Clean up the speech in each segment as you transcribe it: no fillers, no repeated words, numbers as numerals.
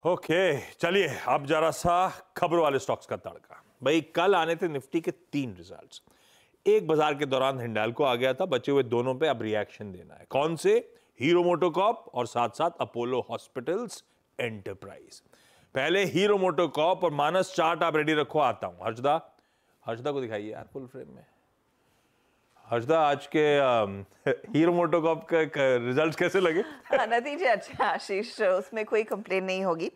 Okay, चलिए अब जरा सा खबरों वाले स्टॉक्स का तड़का। भाई कल आने थे निफ्टी के 3 रिजल्ट्स। एक बाजार के दौरान हिंडाल्को आ गया था, बचे हुए दोनों पे अब रिएक्शन देना है। कौन से? हीरो मोटोकॉर्प और साथ साथ अपोलो हॉस्पिटल्स एंटरप्राइज। पहले हीरो मोटोकॉर्प और मानस चार्ट आप रेडी रखो, आता हूं। हर्षदा, हर्षदा को दिखाइए यार फुल फ्रेम में। हर्षदा, आज के हीरो मोटोकॉर्प का रिजल्ट्स कैसे लगे? नतीजे अच्छे आशीष, उसमें कोई कंप्लेन नहीं होगी।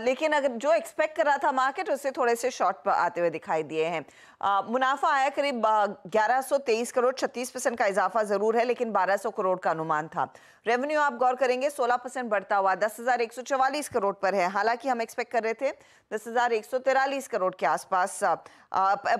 लेकिन अगर जो एक्सपेक्ट कर रहा था मार्केट, उससे थोड़े से शॉर्ट पर आते हुए दिखाई दिए हैं। मुनाफा आया करीब 1123 करोड़, 36% का इजाफा जरूर है, लेकिन 1200 करोड़ का अनुमान था। रेवेन्यू आप गौर करेंगे 16% बढ़ता हुआ 10,144 करोड़ पर है। हालांकि हम एक्सपेक्ट कर रहे थे 10,143 करोड़ के आसपास,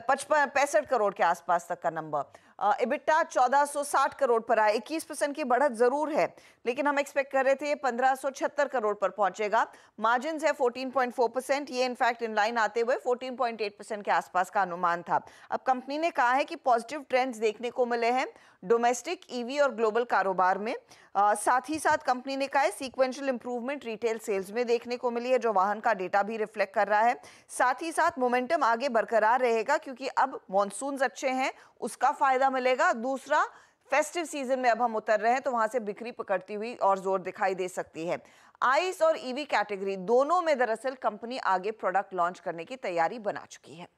65 करोड़ के आसपास तक का नंबर। इबिटा 1460 करोड़ पर आया, 21% की बढ़त जरूर है, लेकिन हम एक्सपेक्ट कर रहे थे 1576 करोड़ पर पहुंचेगा। मार्जिन है 14.4%, ये इनफैक्ट इन लाइन आते हुए 14.8% के आसपास का अनुमान था। अब कंपनी ने कहा है कि पॉजिटिव ट्रेंड्स देखने को मिले हैं डोमेस्टिक, ईवी और ग्लोबल कारोबार में। साथ ही साथ कंपनी ने कहा है सीक्वेंशियल इंप्रूवमेंट रिटेल सेल्स में देखने को मिली है, जो वाहन का डेटा भी रिफ्लेक्ट कर रहा है। साथ ही साथ मोमेंटम आगे बरकरार रहेगा, क्योंकि अब मॉनसून्स अच्छे हैं, उसका फायदा मिलेगा। दूसरा, फेस्टिव सीजन में अब हम उतर रहे हैं, तो वहां से बिक्री पकड़ती हुई और जोर दिखाई दे सकती है। आइस और ईवी कैटेगरी दोनों में दरअसल कंपनी आगे प्रोडक्ट लॉन्च करने की तैयारी बना चुकी है।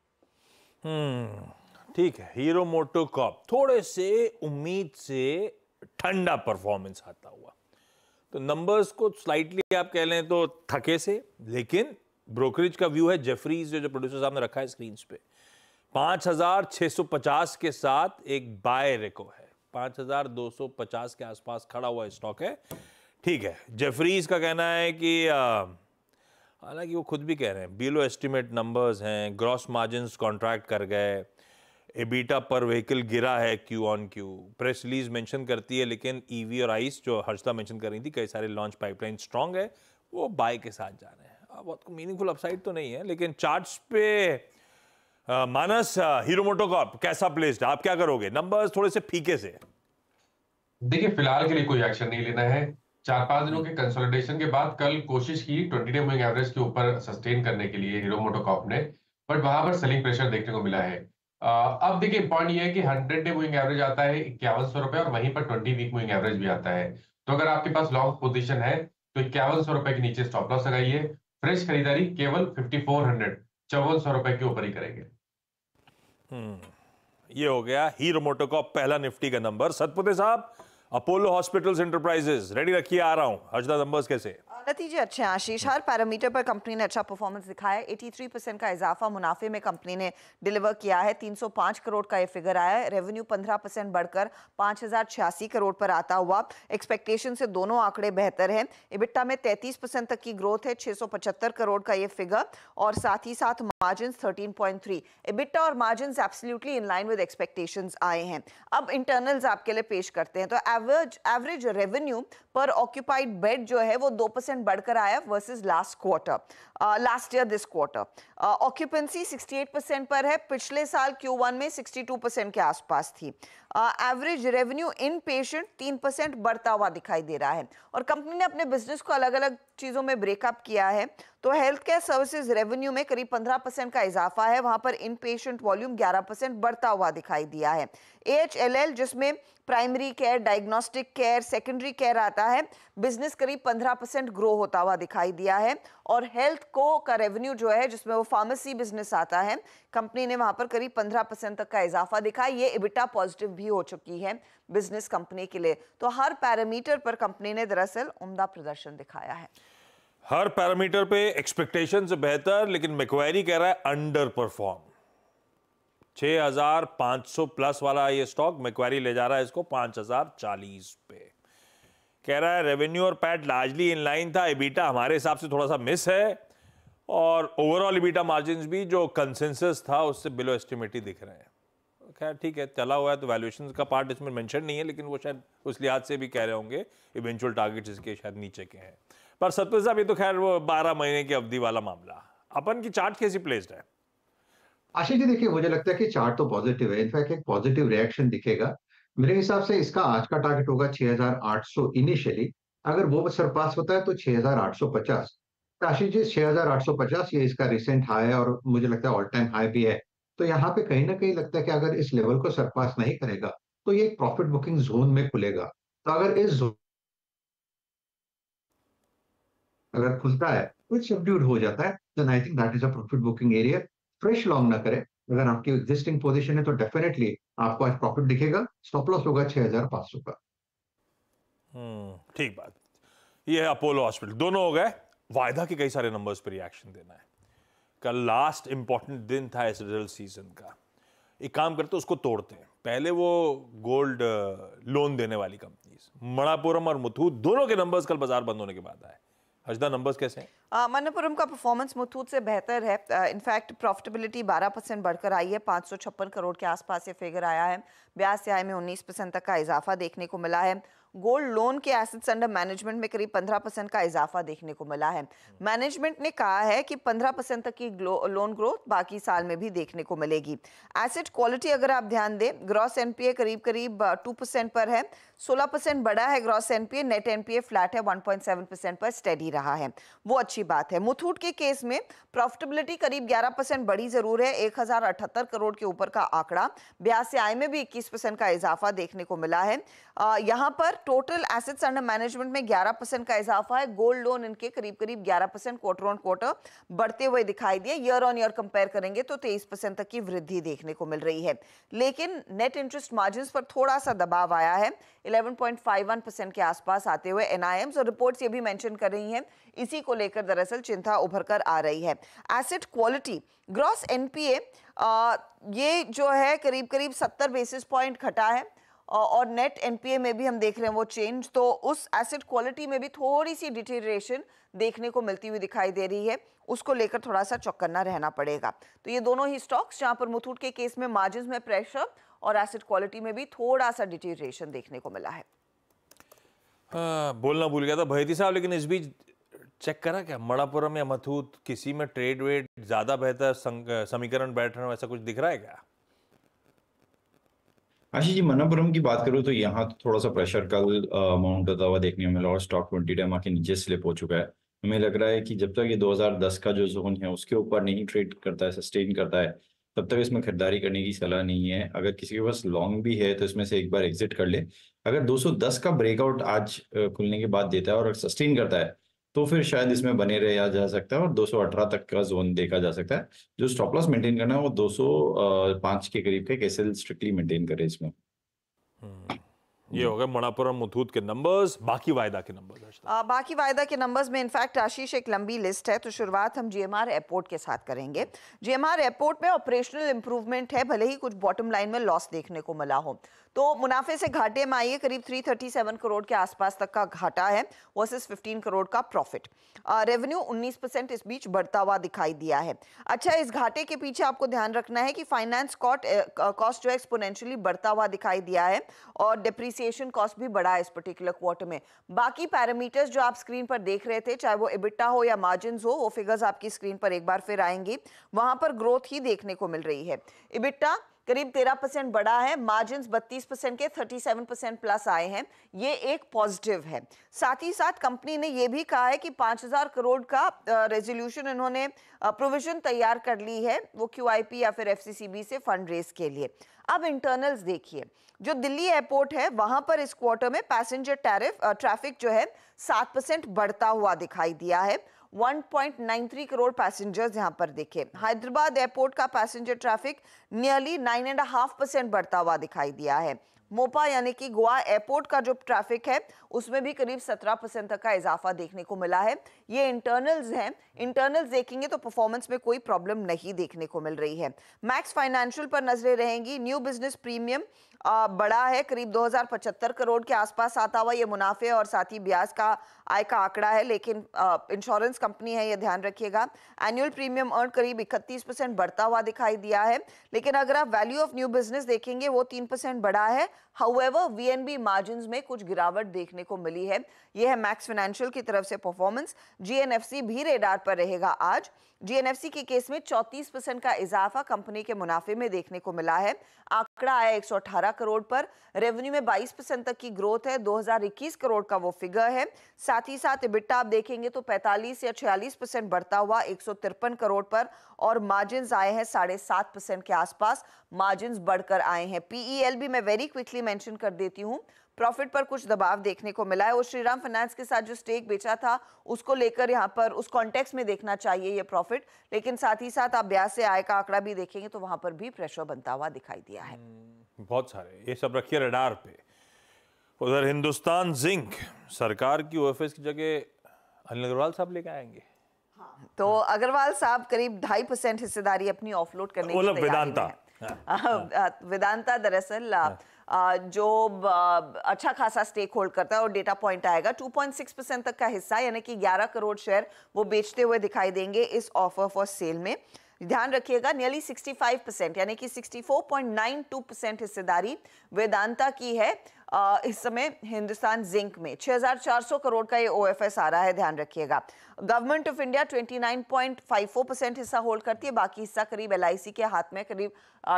ठीक है। हीरो मोटोकॉर्प थोड़े से उम्मीद से ठंडा परफॉर्मेंस आता हुआ, तो नंबर्स को स्लाइटली आप कह लें तो थके से, लेकिन ब्रोकरेज का व्यू है जेफरीज जो प्रोड्यूसर साहब ने रखा है स्क्रीन पे, 5,650 के साथ एक बाय रेको है। 5,250 के आसपास खड़ा हुआ स्टॉक है। ठीक है, जेफरीज का कहना है कि हालांकि वो खुद भी कह रहे हैं बिलो एस्टिमेट नंबर्स हैं, ग्रॉस मार्जिन्स कॉन्ट्रैक्ट कर गए, एबिटा पर व्हीकल गिरा है Q on Q. Press release mention करती है, लेकिन ईवी और आइस जो हर्षदा मेंशन कर रही थी, कई सारे लॉन्च पाइपलाइन स्ट्रांग है, वो बाय के साथ जा रहे हैं। बहुत मीनिंगफुल अपसाइड तो नहीं है, लेकिन चार्ट्स पे मानस, हीरो मोटोकॉर्प कैसा प्लेस्ड है? आप क्या करोगे? नंबर्स थोड़े से फीके से। देखिए, फिलहाल के लिए कोई एक्शन नहीं लेना है। 4-5 दिनों के कंसोलिडेशन के बाद कल कोशिश की 20 डे मूविंग एवरेज के ऊपर सस्टेन करने के लिए हीरो मोटोकॉर्प ने, बट वहां पर सेलिंग प्रेशर देखने को मिला है। अब देखिए, पॉइंट ये है कि 100 डे मूविंग एवरेज आता है 5100 रुपए, और वहीं पर 20 वीक मूविंग एवरेज भी आता है। तो अगर आपके पास लॉन्ग पोजीशन है तो 5100 रुपए के नीचे स्टॉप लॉस लगाइए। फ्रेश खरीदारी केवल 5400, 5400 रुपए के ऊपर ही करेंगे। ये हो गया हीरो मोटोकॉर्प पहला निफ्टी का नंबर। सतपुते साहब, अपोलो हॉस्पिटल्स एंटरप्राइजेस रेडी रखिए, आ रहा हूं। हर्षदा, नंबर्स कैसे? नतीजे अच्छे हैं आशीष, हर पैरामीटर पर कंपनी ने अच्छा परफॉर्मेंस दिखाया है। 83% का इजाफा मुनाफे में कंपनी ने डिलीवर किया है। 305 करोड़ का ये फिगर आया है। रेवेन्यू 15% बढ़कर 5,086 करोड़ पर आता हुआ। एक्सपेक्टेशन से दोनों आंकड़े बेहतर हैं। इबिटा में 33% तक की ग्रोथ है, 675 करोड़ का ये फिगर, और साथ ही साथ मार्जिन 13.3। इबिटा और margin absolutely in line with expectations आए हैं। अब इंटरनल्स आपके लिए पेश करते हैं, तो एवरेज रेवेन्यू पर ऑक्यूपाइड बेड जो है वो 2% बढ़कर आया versus last year this quarter. Occupancy 68% पर है, पिछले साल Q1 में 62% के आसपास थी। एवरेज रेवेन्यू इन पेशेंट 3% बढ़ता हुआ दिखाई दे रहा है। और कंपनी ने अपने बिजनेस को अलग अलग चीजों में ब्रेकअप किया है, तो हेल्थ केयर सर्विसेज रेवेन्यू में करीब 15% का इजाफा है, वहां पर इन पेशेंट वॉल्यूम 11% बढ़ता हुआ दिखाई दिया है। AHLL, जिसमें primary care, diagnostic care, secondary care आता है, बिजनेस करीब 15% ग्रो होता हुआ दिखाई दिया है। और हेल्थ को का रेवेन्यू जो है, जिसमें वो फार्मेसी बिजनेस आता है, कंपनी ने वहां पर करीब 15% तक का इजाफा दिखा। ये इबिटा पॉजिटिव भी हो चुकी है बिजनेस कंपनी के लिए। तो हर पैरामीटर पर कंपनी ने दरअसल उम्दा प्रदर्शन दिखाया है। हर पैरामीटर पे एक्सपेक्टेशन से बेहतर, लेकिन मैक्वेरी कह रहा है अंडर परफॉर्म। 6,500 प्लस वाला ये स्टॉक, मैक्वेरी ले जा रहा है इसको 5,040 पे। कह रहा है रेवेन्यू और पैट लार्जली इन लाइन था, एबिटा हमारे हिसाब से थोड़ा सा मिस है, और ओवरऑल एबिटा मार्जिन्स भी जो कंसेंसस था उससे बिलो एस्टिमेट ही दिख रहे हैं। खैर ठीक है, चला हुआ है, तो वैल्यूएशन का पार्ट इसमें मेंशन नहीं है, लेकिन वो शायद उस लिहाज से भी कह रहे होंगे इवेंचुअल टारगेट्स इसके शायद नीचे के हैं। पर सत्य साहब, ये तो खैर वो 12 महीने की अवधि वाला मामला। अपन की चार्ट कैसी प्लेस्ड है? आशीष जी, देखिए मुझे लगता है कि चार्ट तो पॉजिटिव है, इनफैक्ट एक पॉजिटिव रिएक्शन दिखेगा। मेरे हिसाब से इसका आज का टारगेट होगा 6,800 इनिशियली। अगर वो सरपास होता है तो 6,850, तो आशीष जी 6,850 ये इसका रिसेंट हाई है और मुझे लगता है ऑल टाइम हाई भी है। तो यहाँ पे कहीं ना कहीं लगता है कि अगर इस लेवल को सरपास नहीं करेगा तो ये एक प्रॉफिट बुकिंग जोन में खुलेगा। तो अगर इस जोन अगर खुलता है तो सबड्यूड हो जाता है, then I think that is a profit booking area. Fresh long ना करें। अगर आपकी एग्जिस्टिंग पोजीशन है तो डेफिनेटली आपको आज प्रॉफिट दिखेगा। स्टॉप लॉस होगा 6,500 का। ठीक बात। ये है अपोलो हॉस्पिटल, दोनों हो गए। वायदा के कई सारे नंबर्स पर रिएक्शन देना है। कल लास्ट इंपॉर्टेंट दिन था इस रिजल्ट सीजन का। एक काम करते उसको तोड़ते हैं। पहले वो गोल्ड लोन देने वाली कंपनीज मणप्पुरम और मुथूट दोनों के नंबर्स कल बाजार बंद होने के बाद आए। हजदा नंबर्स कैसे हैं? मणप्पुरम का परफॉर्मेंस मुथूट से बेहतर है। इनफैक्ट प्रॉफिटेबिलिटी 12% बढ़कर आई है, 556 करोड़ के आसपास ये फिगर आया है। ब्याज से आय में 19% तक का इजाफा देखने को मिला है। गोल्ड लोन के एसेट्स अंडर मैनेजमेंट में करीब 15% का इजाफा देखने को मिला है। मैनेजमेंट ने कहा है कि 15% तक की लोन ग्रोथ बाकी साल में भी देखने को मिलेगी। एसेट क्वालिटी अगर आप ध्यान दें, ग्रॉस एनपीए करीब करीब 2% पर है, 16% बढ़ा है gross NPA, net NPA flat है 1.7% पर स्टेडी रहा है, वो अच्छी बात है। मुथूट के केस में प्रॉफिटेबिलिटी करीब 11% बढ़ी जरूर है, 1078 करोड़ के ऊपर का आंकड़ा। ब्याज से आय में भी 21% का इजाफा देखने को मिला है। यहाँ पर टोटल एसेट्स अंडर मैनेजमेंट में 11% का इजाफा है। गोल्ड लोन इनके करीब करीब 11% क्वार्टर ऑन क्वार्टर बढ़ते हुए दिखाई दिए। ईयर ऑन ईयर कंपेयर करेंगे तो 23% तक की वृद्धि देखने को मिल रही है। लेकिन नेट इंटरेस्ट मार्जिन्स पर थोड़ा सा दबाव आया है, 11.51% के आसपास आते हुए एनआईएम्स और रिपोर्ट्स ये भी मेंशन कर रही हैं, इसी को लेकर दरअसल चिंता उभर कर आ रही है। एसेट क्वालिटी, ग्रॉस एनपीए ये जो है करीब करीब 70 बेसिस पॉइंट घटा है और नेट एनपीए में भी हम देख रहे हैं वो चेंज। तो उस एसेट क्वालिटी में भी थोड़ी सी डिटेरिएशन देखने को मिलती हुई दिखाई दे रही है, उसको लेकर थोड़ा सा चौकन्ना रहना पड़ेगा। तो ये दोनों ही स्टॉक्स जहां पर मुथूट के केस में मार्जिन में प्रेशर और एसेट क्वालिटी में भी थोड़ा सा डिटेरिएशन देखने को मिला है। बोलना भूल गया था भयती साहब, लेकिन इस बीच चेक करा क्या मणप्पुरम या मुथूट किसी में ट्रेड वेट ज्यादा बेहतर समीकरण बैठ रहे हो, ऐसा कुछ दिख रहा है क्या? आशीष जी, मणप्पुरम की बात करूँ तो यहाँ तो थोड़ा सा प्रेशर कल माउंट होता हुआ देखने को मिला और स्टॉक 20 डे के नीचे स्लिप हो चुका है। हमें लग रहा है कि जब तक ये 2010 का जो जोन है उसके ऊपर नहीं ट्रेड करता है, सस्टेन करता है, तब तक इसमें खरीदारी करने की सलाह नहीं है। अगर किसी के पास लॉन्ग भी है तो इसमें से एक बार एग्जिट कर ले। अगर 210 का ब्रेकआउट आज खुलने के बाद देता है और सस्टेन करता है तो फिर शायद इसमें बने रहा जा सकता है और 218 तक का जोन देखा जा सकता है। जो स्टॉप लॉस मेंटेन करना है वो 205 के करीब का एसएल स्ट्रिक्टली मेंटेन करे इसमें। ये हो गए मणप्पुरम मुथूट के नंबर्स। बाकी वायदा के नंबर्स, बाकी वायदा के नंबर्स में इनफैक्ट आशीष एक लंबी लिस्ट है, तो शुरुआत हम जीएमआर एयरपोर्ट के साथ करेंगे। जीएमआर एयरपोर्ट में ऑपरेशनल इंप्रूवमेंट है, भले ही कुछ बॉटम लाइन में लॉस देखने को मिला हो। तो मुनाफे से घाटे में आई है, करीब 337 करोड़ के आसपास तक का घाटा है वर्सेस 15 करोड़ का प्रॉफिट। रेवेन्यू 19% इस बीच बढ़ता हुआ दिखाई दिया है। अच्छा, इस घाटे के पीछे आपको ध्यान रखना है कि फाइनेंस कॉस्ट जो है एक्सपोनेंशियली बढ़ता हुआ दिखाई दिया है और डिप्रिसिएशन कॉस्ट भी बढ़ा है इस पर्टिकुलर क्वार्टर में। बाकी पैरामीटर्स जो आप स्क्रीन पर देख रहे थे, चाहे वो एबिटा हो या मार्जिन हो, वो फिगर्स आपकी स्क्रीन पर एक बार फिर आएंगी, वहां पर ग्रोथ ही देखने को मिल रही है। एबिटा करीब 13% बढ़ा है, मार्जिन 32% के 37% प्लस आए हैं, ये एक पॉजिटिव है। साथ ही साथ कंपनी ने ये भी कहा है कि 5,000 करोड़ का रेजोल्यूशन इन्होंने प्रोविजन तैयार कर ली है, वो क्यूआईपी या फिर एफसीसीबी से फंड रेज के लिए। अब इंटरनल्स देखिए, जो दिल्ली एयरपोर्ट है वहां पर इस क्वार्टर में पैसेंजर ट्रैफिक जो है 7% बढ़ता हुआ दिखाई दिया है, 1.93 करोड़ पैसेंजर्स यहां पर देखे। हैदराबाद एयरपोर्ट का पैसेंजर ट्रैफिक नियरली 9.5% बढ़ता हुआ दिखाई दिया है। मोपा यानी कि गोवा एयरपोर्ट का जो ट्रैफिक है उसमें भी करीब 17% तक का इजाफा देखने को मिला है। ये इंटरनल्स हैं, इंटरनल्स देखेंगे तो परफॉर्मेंस में कोई प्रॉब्लम नहीं देखने को मिल रही है। मैक्स फाइनेंशियल पर नजरें रहेंगी। न्यू बिजनेस प्रीमियम बड़ा है, करीब 2075 करोड़ के आसपास आता हुआ ये मुनाफे और साथ ही ब्याज का आय का आंकड़ा है, लेकिन इंश्योरेंस कंपनी है, ये ध्यान रखिएगा। एनुअल प्रीमियम अर्न करीब 31% बढ़ता हुआ दिखाई दिया है, लेकिन अगर आप वैल्यू ऑफ न्यू बिजनेस देखेंगे वो 3% बढ़ा है, हाउएवर वीएनबी मार्जिन्स में कुछ गिरावट देखने को मिली है। यह है मैक्स फाइनेंशियल की तरफ से परफॉर्मेंस। जीएनएफसी भी रेडार पर रहेगा आज। जीएनएफसी के केस में 34% का इजाफा कंपनी के मुनाफे में देखने को मिला है। आंकड़ा आया 118 करोड़ पर। रेवेन्यू में 22% तक की ग्रोथ है। 2021 करोड़ का वो फिगर है। साथ ही साथ EBITDA आप देखेंगे तो 45 या 46% बढ़ता हुआ 153 करोड़ पर, और मार्जिन्स आए हैं 7.5% के आसपास। मार्जिन्स बढ़कर आए हैं। पीईएल भी मैं वेरी क्विकली मेंशन कर देती हूं। प्रॉफिट पर कुछ दबाव देखने को मिला है। वो श्रीराम फाइनेंस के साथ जो स्टेक बेचा था उसको लेकर यहाँ पर उस कॉन्टेक्स्ट में देखना चाहिए ये प्रॉफिट, लेकिन साथ ही साथ आप ब्याज से आय का आंकड़ा भी देखेंगे तो वहां पर भी प्रेशर बनता हुआ दिखाई दिया है। बहुत सारे ये सब रखिए रडार पे। उधर हिंदुस्तान जिंक सरकार की ओएफएस की जगह अनिल अग्रवाल साहब लेके आएंगे। तो अग्रवाल साहब करीब 2.5% हिस्सेदारी अपनी ऑफलोड करने की तैयारी वेदांता में है। वेदांता दरअसल जो अच्छा खासा स्टेक होल्ड करता है, और डेटा पॉइंट आएगा 2.6% तक का हिस्सा यानी कि 11 करोड़ शेयर वो बेचते हुए दिखाई देंगे इस ऑफर फॉर सेल में। ध्यान रखिएगा नियरली 65% यानी कि 64.92% हिस्सेदारी वेदांता की है इस समय हिंदुस्तान जिंक में। 6,400 करोड़ का ये ओएफएस आ रहा है, ध्यान रखिएगा। गवर्नमेंट ऑफ इंडिया 29.54% हिस्सा होल्ड करती है, बाकी हिस्सा करीब एलआईसी के हाथ में करीब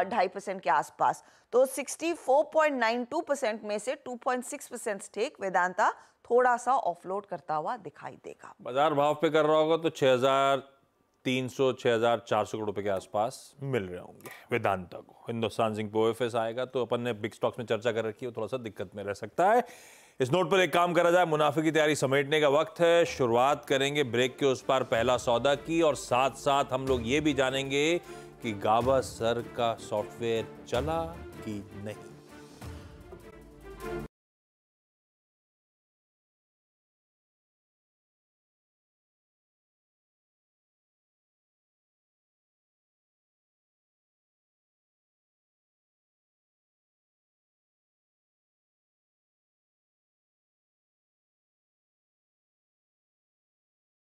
2.5% के आसपास। तो 64.92% में से 2.6% स्टेक वेदांता थोड़ा सा ऑफलोड करता हुआ दिखाई देगा। बाजार भाव पे कर रहा होगा तो 6,300 6,400 करोड़ रुपए के आसपास मिल रहे होंगे वेदांता को। हिंदुस्तान जिंक पे ओएफएस आएगा तो अपन ने बिग स्टॉक्स में चर्चा कर रखी है, थोड़ा सा दिक्कत में रह सकता है। इस नोट पर एक काम करा जाए, मुनाफे की तैयारी समेटने का वक्त है। शुरुआत करेंगे ब्रेक के उस पार पहला सौदा की, और साथ साथ हम लोग ये भी जानेंगे कि गावस्कर का सॉफ्टवेयर चला कि नहीं।